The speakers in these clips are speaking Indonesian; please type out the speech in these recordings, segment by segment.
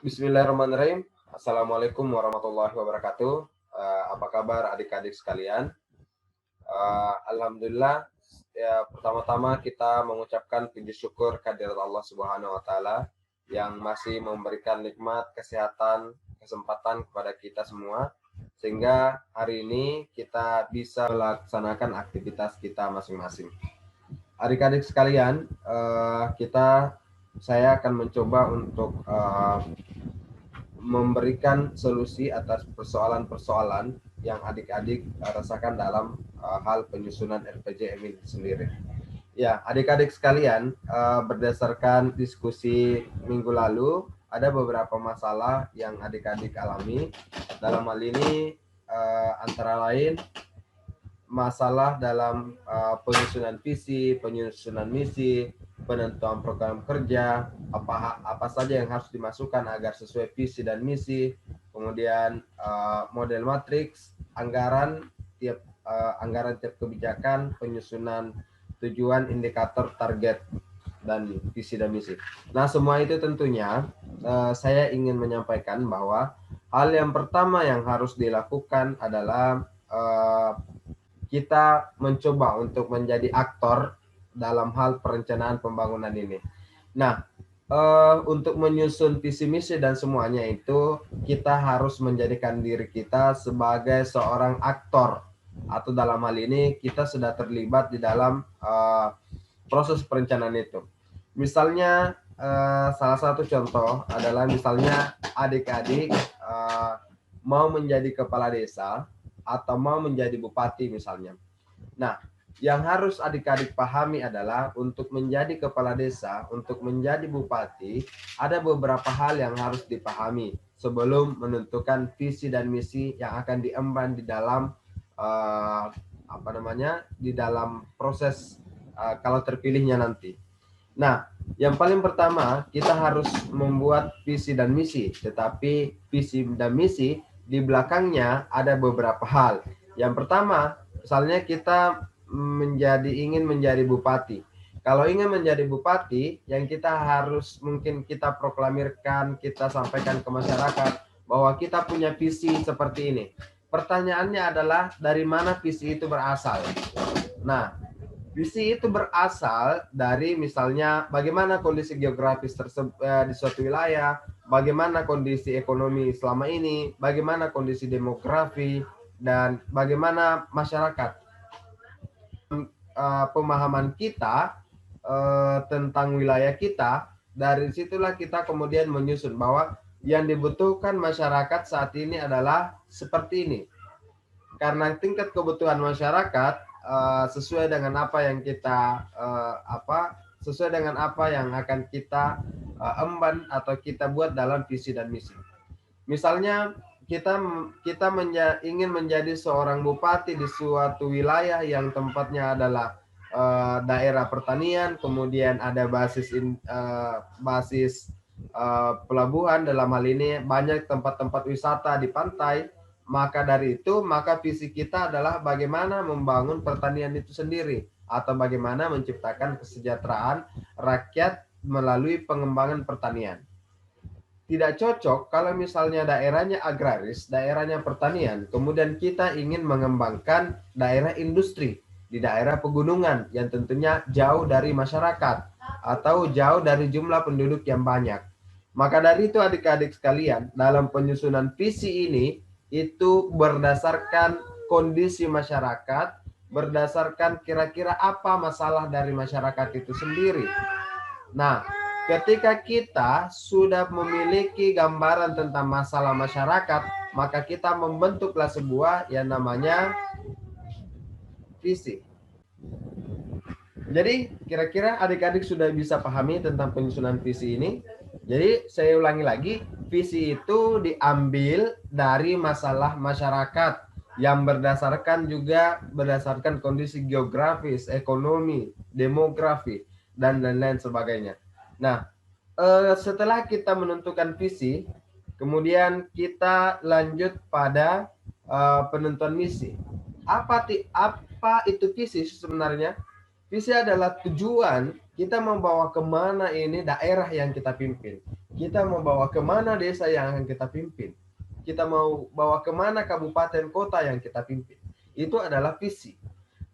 Bismillahirrahmanirrahim. Assalamualaikum warahmatullahi wabarakatuh. Apa kabar adik-adik sekalian? Alhamdulillah. Ya, pertama-tama kita mengucapkan puji syukur kehadirat Allah Subhanahu wa taala yang masih memberikan nikmat kesehatan, kesempatan kepada kita semua sehingga hari ini kita bisa melaksanakan aktivitas kita masing-masing. Adik-adik sekalian, saya akan mencoba untuk memberikan solusi atas persoalan-persoalan yang adik-adik rasakan dalam hal penyusunan RPJM ini sendiri. Ya, adik-adik sekalian, berdasarkan diskusi minggu lalu, ada beberapa masalah yang adik-adik alami. Dalam hal ini, antara lain masalah dalam penyusunan visi, penyusunan misi, penentuan program kerja, apa saja yang harus dimasukkan agar sesuai visi dan misi, kemudian model matriks, anggaran tiap kebijakan, penyusunan tujuan, indikator, target, dan visi dan misi. Nah, semua itu tentunya saya ingin menyampaikan bahwa hal yang pertama yang harus dilakukan adalah kita mencoba untuk menjadi aktor dalam hal perencanaan pembangunan ini. Nah, untuk menyusun visi misi dan semuanya itu kita harus menjadikan diri kita sebagai seorang aktor, atau dalam hal ini kita sudah terlibat di dalam proses perencanaan itu. Misalnya salah satu contoh adalah misalnya adik-adik mau menjadi kepala desa atau mau menjadi bupati misalnya. Nah, yang harus adik-adik pahami adalah untuk menjadi kepala desa, untuk menjadi bupati, ada beberapa hal yang harus dipahami sebelum menentukan visi dan misi yang akan diemban di dalam di dalam proses kalau terpilihnya nanti. Nah, yang paling pertama kita harus membuat visi dan misi, tetapi visi dan misi di belakangnya ada beberapa hal. Yang pertama, misalnya kita ingin menjadi bupati. Kalau ingin menjadi bupati, yang kita harus mungkin kita proklamirkan, kita sampaikan ke masyarakat bahwa kita punya visi seperti ini. Pertanyaannya adalah dari mana visi itu berasal? Nah, visi itu berasal dari misalnya bagaimana kondisi geografis di suatu wilayah, bagaimana kondisi ekonomi selama ini, bagaimana kondisi demografi, dan bagaimana masyarakat. Pemahaman kita tentang wilayah kita, dari situlah kita kemudian menyusun bahwa yang dibutuhkan masyarakat saat ini adalah seperti ini. Karena tingkat kebutuhan masyarakat sesuai dengan apa yang kita sesuai dengan apa yang akan kita emban atau kita buat dalam visi dan misi. Misalnya kita ingin menjadi seorang bupati di suatu wilayah yang tempatnya adalah daerah pertanian, kemudian ada basis pelabuhan, dalam hal ini banyak tempat-tempat wisata di pantai. Maka dari itu, maka visi kita adalah bagaimana membangun pertanian itu sendiri atau bagaimana menciptakan kesejahteraan rakyat melalui pengembangan pertanian. Tidak cocok kalau misalnya daerahnya agraris, daerahnya pertanian, kemudian kita ingin mengembangkan daerah industri di daerah pegunungan yang tentunya jauh dari masyarakat atau jauh dari jumlah penduduk yang banyak. Maka dari itu adik-adik sekalian, dalam penyusunan visi ini itu berdasarkan kondisi masyarakat, berdasarkan kira-kira apa masalah dari masyarakat itu sendiri. Nah, ketika kita sudah memiliki gambaran tentang masalah masyarakat, maka kita membentuklah sebuah yang namanya visi. Jadi, kira-kira adik-adik sudah bisa pahami tentang penyusunan visi ini? Jadi, saya ulangi lagi, visi itu diambil dari masalah masyarakat yang berdasarkan kondisi geografis, ekonomi, demografi, dan lain-lain sebagainya. Nah, setelah kita menentukan visi, kemudian kita lanjut pada penentuan misi. Apa itu visi sebenarnya? Visi adalah tujuan kita membawa kemana ini daerah yang kita pimpin. Kita mau bawa kemana desa yang akan kita pimpin. Kita mau bawa kemana kabupaten kota yang kita pimpin. Itu adalah visi.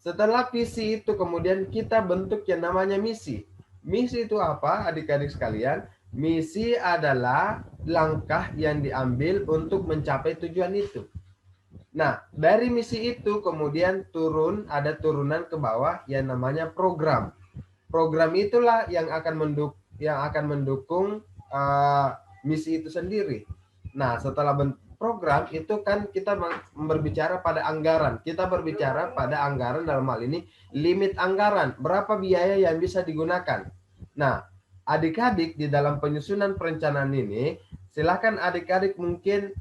Setelah visi itu kemudian kita bentuk yang namanya misi. Misi itu apa adik-adik sekalian? Misi adalah langkah yang diambil untuk mencapai tujuan itu. Nah, dari misi itu kemudian ada turunan ke bawah yang namanya program. Program itulah yang akan mendukung misi itu sendiri. Nah, setelah program itu kan kita berbicara pada anggaran. Kita berbicara pada anggaran dalam hal ini limit anggaran, berapa biaya yang bisa digunakan. Nah, adik-adik di dalam penyusunan perencanaan ini, silakan adik-adik mungkin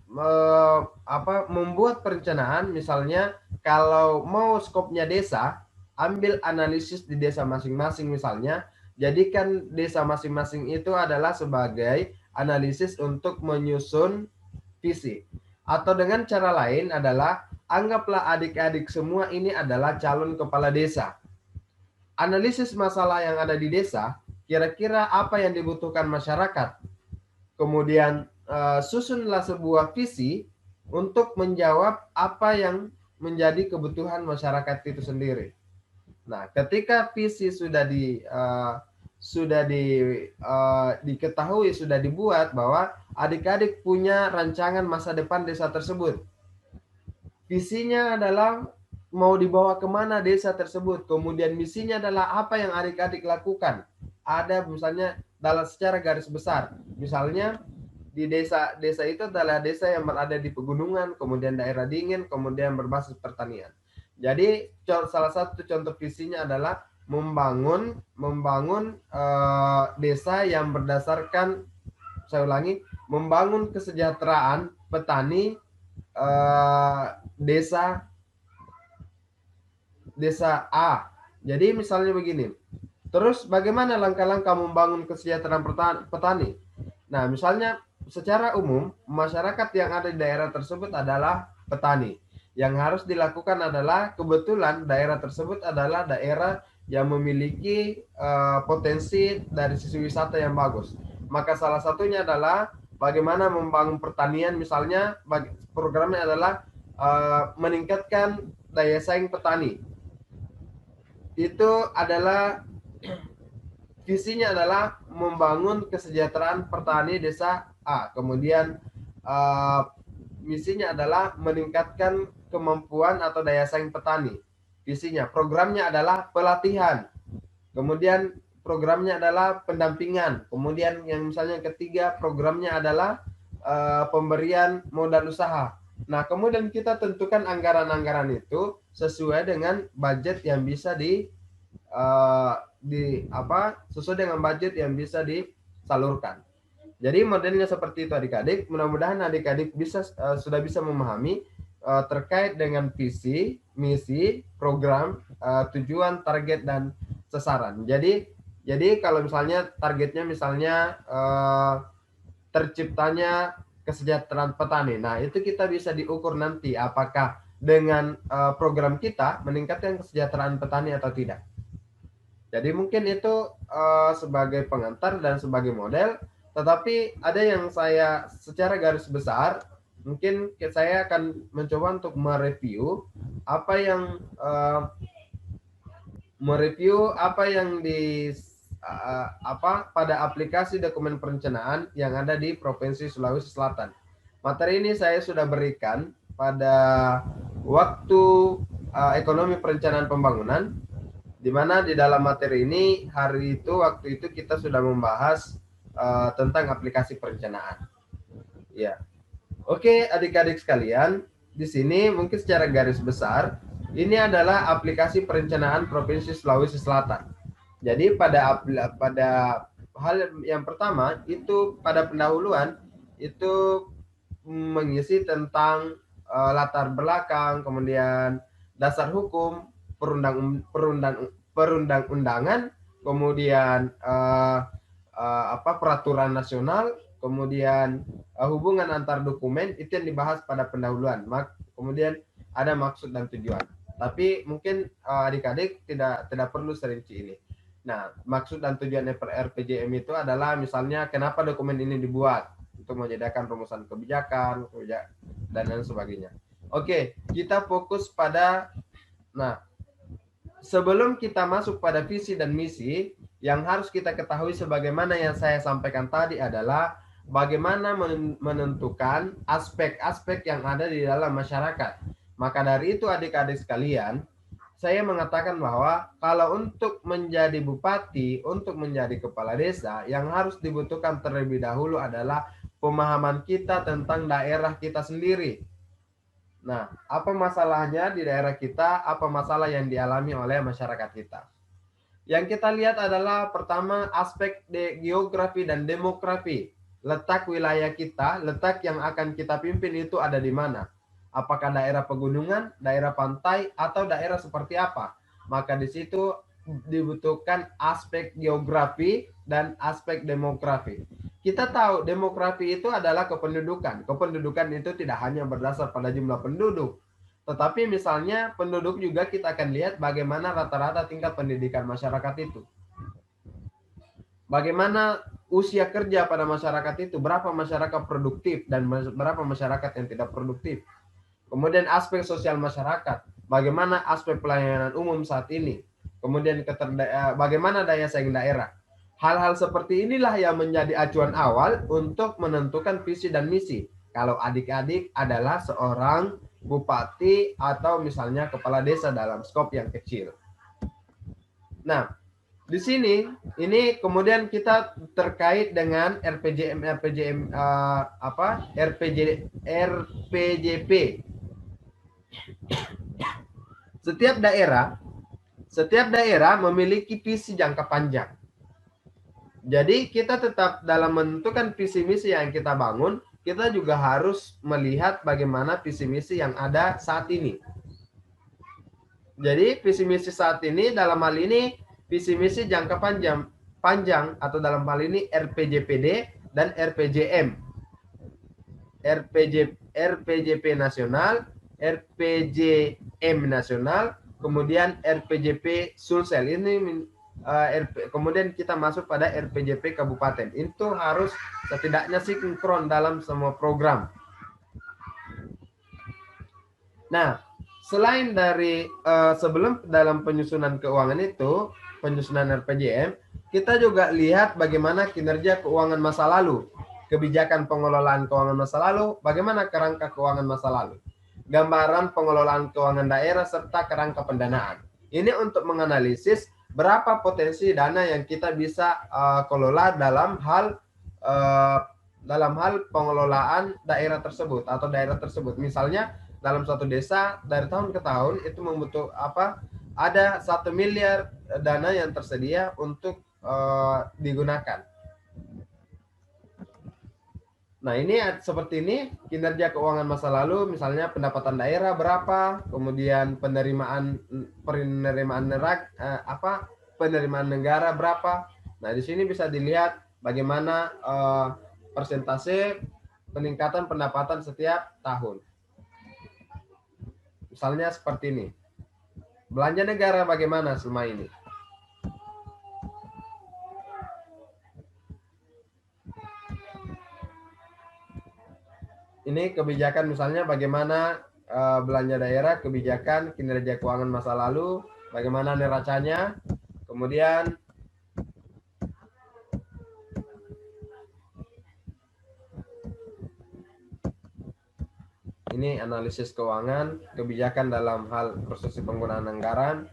membuat perencanaan, misalnya kalau mau skopnya desa, ambil analisis di desa masing-masing misalnya, jadikan desa masing-masing itu adalah sebagai analisis untuk menyusun visi. Atau dengan cara lain adalah anggaplah adik-adik semua ini adalah calon kepala desa. Analisis masalah yang ada di desa, kira-kira apa yang dibutuhkan masyarakat. Kemudian susunlah sebuah visi untuk menjawab apa yang menjadi kebutuhan masyarakat itu sendiri. Nah, ketika visi diketahui, sudah dibuat bahwa adik-adik punya rancangan masa depan desa tersebut. Visinya adalah mau dibawa kemana desa tersebut. Kemudian misinya adalah apa yang adik-adik lakukan. Ada misalnya dalam secara garis besar. Misalnya di desa itu adalah desa yang berada di pegunungan, kemudian daerah dingin, kemudian berbasis pertanian. Jadi salah satu contoh visinya adalah membangun desa yang berdasarkan, saya ulangi, membangun kesejahteraan petani desa A. Jadi misalnya begini. Terus bagaimana langkah-langkah membangun kesejahteraan petani? Nah, misalnya secara umum masyarakat yang ada di daerah tersebut adalah petani. Yang harus dilakukan adalah kebetulan daerah tersebut adalah daerah yang memiliki potensi dari sisi wisata yang bagus. Maka salah satunya adalah bagaimana membangun pertanian, misalnya programnya adalah meningkatkan daya saing petani. Itu adalah visinya adalah membangun kesejahteraan petani desa A. Kemudian misinya adalah meningkatkan kemampuan atau daya saing petani. Visinya, programnya adalah pelatihan. Kemudian programnya adalah pendampingan. Kemudian yang misalnya ketiga, programnya adalah pemberian modal usaha. Nah, kemudian kita tentukan anggaran-anggaran itu sesuai dengan budget yang bisa sesuai dengan budget yang bisa disalurkan. Jadi modelnya seperti itu adik-adik. Mudah-mudahan adik-adik sudah bisa memahami terkait dengan visi, misi, program, tujuan, target dan sasaran. Jadi kalau misalnya targetnya misalnya terciptanya kesejahteraan petani. Nah, itu kita bisa diukur nanti apakah dengan program kita meningkatkan kesejahteraan petani atau tidak. Jadi mungkin itu sebagai pengantar dan sebagai model, tetapi ada yang saya secara garis besar, mungkin saya akan mencoba untuk mereview apa yang pada aplikasi dokumen perencanaan yang ada di Provinsi Sulawesi Selatan. Materi ini saya sudah berikan pada waktu ekonomi perencanaan pembangunan, di mana di dalam materi ini waktu itu kita sudah membahas tentang aplikasi perencanaan. Ya. Oke, adik-adik sekalian, di sini mungkin secara garis besar ini adalah aplikasi perencanaan Provinsi Sulawesi Selatan. Jadi pada hal yang pertama itu pada pendahuluan itu mengisi tentang latar belakang, kemudian dasar hukum, perundang-undangan, kemudian peraturan nasional, kemudian hubungan antar dokumen, itu yang dibahas pada pendahuluan. Kemudian ada maksud dan tujuan. Tapi mungkin adik-adik tidak perlu serinci ini. Nah, maksud dan tujuan RPJM itu adalah misalnya kenapa dokumen ini dibuat untuk menyediakan rumusan kebijakan, dan lain sebagainya. Oke, kita fokus pada, nah, sebelum kita masuk pada visi dan misi, yang harus kita ketahui sebagaimana yang saya sampaikan tadi adalah bagaimana menentukan aspek-aspek yang ada di dalam masyarakat. Maka dari itu adik-adik sekalian, saya mengatakan bahwa kalau untuk menjadi bupati, untuk menjadi kepala desa, yang harus dibutuhkan terlebih dahulu adalah pemahaman kita tentang daerah kita sendiri. Nah, apa masalahnya di daerah kita, apa masalah yang dialami oleh masyarakat kita. Yang kita lihat adalah pertama aspek geografi dan demografi. Letak wilayah kita, letak yang akan kita pimpin itu ada di mana? Apakah daerah pegunungan, daerah pantai, atau daerah seperti apa? Maka di situ dibutuhkan aspek geografi dan aspek demografi. Kita tahu demografi itu adalah kependudukan. Kependudukan itu tidak hanya berdasar pada jumlah penduduk, tetapi misalnya penduduk juga kita akan lihat bagaimana rata-rata tingkat pendidikan masyarakat itu. Bagaimana usia kerja pada masyarakat itu, berapa masyarakat produktif dan berapa masyarakat yang tidak produktif. Kemudian aspek sosial masyarakat, bagaimana aspek pelayanan umum saat ini. Kemudian bagaimana daya saing daerah. Hal-hal seperti inilah yang menjadi acuan awal untuk menentukan visi dan misi. Kalau adik-adik adalah seorang bupati atau misalnya kepala desa dalam skop yang kecil. Nah, di sini ini kemudian kita terkait dengan RPJP. Setiap daerah memiliki visi jangka panjang. Jadi kita tetap dalam menentukan visi misi yang kita bangun, kita juga harus melihat bagaimana visi misi yang ada saat ini. Jadi visi misi saat ini dalam hal ini visi misi jangka panjang atau dalam hal ini RPJPD dan RPJM. RPJP nasional, RPJM nasional, kemudian RPJP Sulsel. Ini kemudian kita masuk pada RPJP kabupaten. Itu harus setidaknya sinkron dalam semua program. Nah, selain dari sebelum dalam penyusunan keuangan itu, penyusunan RPJM, kita juga lihat bagaimana kinerja keuangan masa lalu, kebijakan pengelolaan keuangan masa lalu, bagaimana kerangka keuangan masa lalu, gambaran pengelolaan keuangan daerah, serta kerangka pendanaan. Ini untuk menganalisis berapa potensi dana yang kita bisa kelola dalam hal pengelolaan daerah tersebut atau daerah tersebut. Misalnya dalam suatu desa dari tahun ke tahun itu ada 1 miliar dana yang tersedia untuk digunakan. Nah, ini seperti ini kinerja keuangan masa lalu, misalnya pendapatan daerah berapa, kemudian penerimaan negara berapa. Nah, di sini bisa dilihat bagaimana persentase peningkatan pendapatan setiap tahun. Misalnya seperti ini. Belanja negara bagaimana selama ini? Ini kebijakan misalnya bagaimana belanja daerah, kebijakan, kinerja keuangan masa lalu, bagaimana neracanya, kemudian ini analisis keuangan, kebijakan dalam hal proses penggunaan anggaran,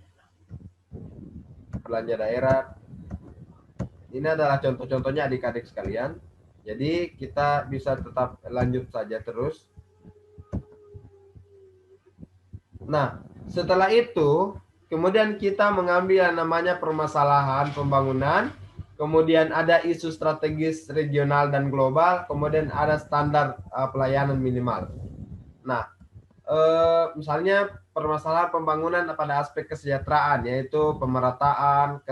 belanja daerah. Ini adalah contoh-contohnya adik-adik sekalian. Jadi kita bisa tetap lanjut saja terus. Nah, setelah itu kemudian kita mengambil yang namanya permasalahan pembangunan, kemudian ada isu strategis regional dan global, kemudian ada standar pelayanan minimal. Nah, misalnya permasalahan pembangunan pada aspek kesejahteraan, yaitu pemerataan,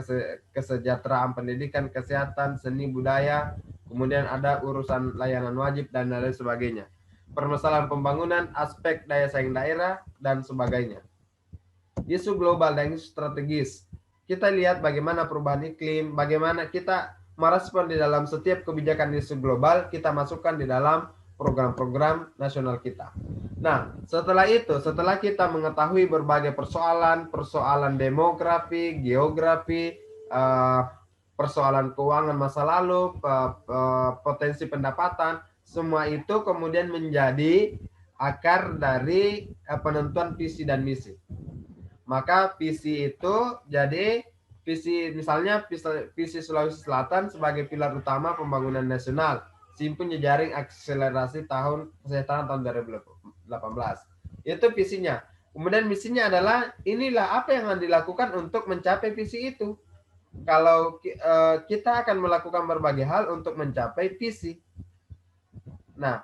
kesejahteraan pendidikan, kesehatan, seni budaya, kemudian ada urusan layanan wajib dan lain sebagainya. Permasalahan pembangunan, aspek daya saing daerah, dan sebagainya. Isu global dan isu strategis. kita lihat bagaimana perubahan iklim, bagaimana kita merespon di dalam setiap kebijakan isu global, kita masukkan di dalam program-program nasional kita. Nah, setelah itu, setelah kita mengetahui berbagai persoalan demografi, geografi, persoalan keuangan masa lalu, potensi pendapatan, semua itu kemudian menjadi akar dari penentuan visi dan misi. Maka visi itu jadi visi, misalnya visi Sulawesi Selatan sebagai pilar utama pembangunan nasional, simpul jejaring akselerasi kesejahteraan tahun 2018. Itu visinya. Kemudian misinya adalah inilah apa yang akan dilakukan untuk mencapai visi itu. Kalau kita akan melakukan berbagai hal untuk mencapai visi. Nah,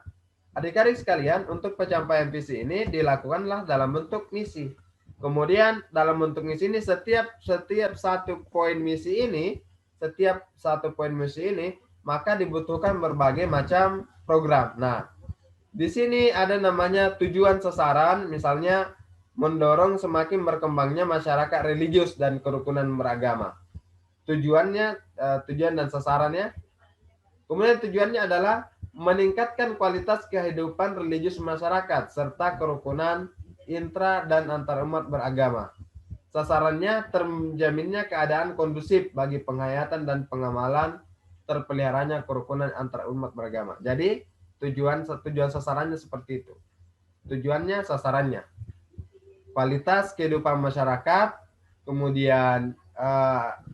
adik-adik sekalian, untuk pencapaian visi ini dilakukanlah dalam bentuk misi. Kemudian dalam bentuk misi ini setiap satu poin misi ini, maka dibutuhkan berbagai macam program. Nah, di sini ada namanya tujuan sasaran, misalnya mendorong semakin berkembangnya masyarakat religius dan kerukunan beragama. Tujuannya, tujuan dan sasarannya. Kemudian tujuannya adalah meningkatkan kualitas kehidupan religius masyarakat serta kerukunan intra dan antar umat beragama. Sasarannya terjaminnya keadaan kondusif bagi penghayatan dan pengamalan terpeliharanya kerukunan antar umat beragama. Jadi tujuan sasarannya seperti itu. Tujuannya, sasarannya, kualitas kehidupan masyarakat, kemudian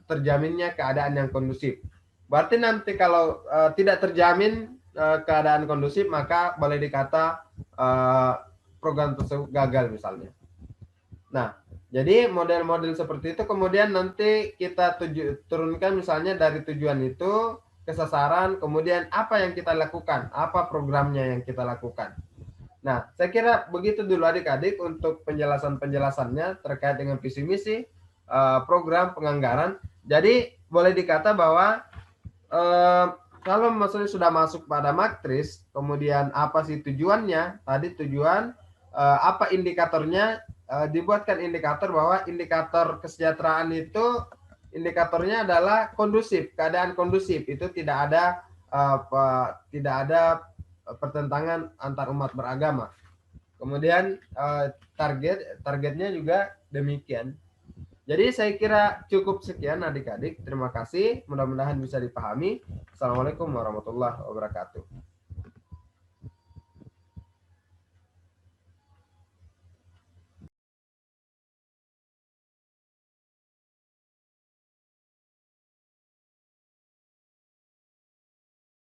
terjaminnya keadaan yang kondusif. Berarti nanti kalau tidak terjamin keadaan kondusif, maka boleh dikata program tersebut gagal misalnya. Nah, jadi model-model seperti itu kemudian nanti kita turunkan misalnya dari tujuan itu ke sasaran, kemudian apa yang kita lakukan, apa programnya yang kita lakukan. Nah, saya kira begitu dulu adik-adik untuk penjelasannya terkait dengan visi misi, program penganggaran. Jadi boleh dikata bahwa kalau maksudnya sudah masuk pada matris, kemudian apa sih tujuannya? Tadi tujuan, apa indikatornya? Dibuatkan indikator bahwa indikator kesejahteraan itu indikatornya adalah kondusif, keadaan kondusif. Itu tidak ada pertentangan antar umat beragama. Kemudian targetnya juga demikian. Jadi saya kira cukup sekian adik-adik. Terima kasih. Mudah-mudahan bisa dipahami. Assalamualaikum warahmatullahi wabarakatuh.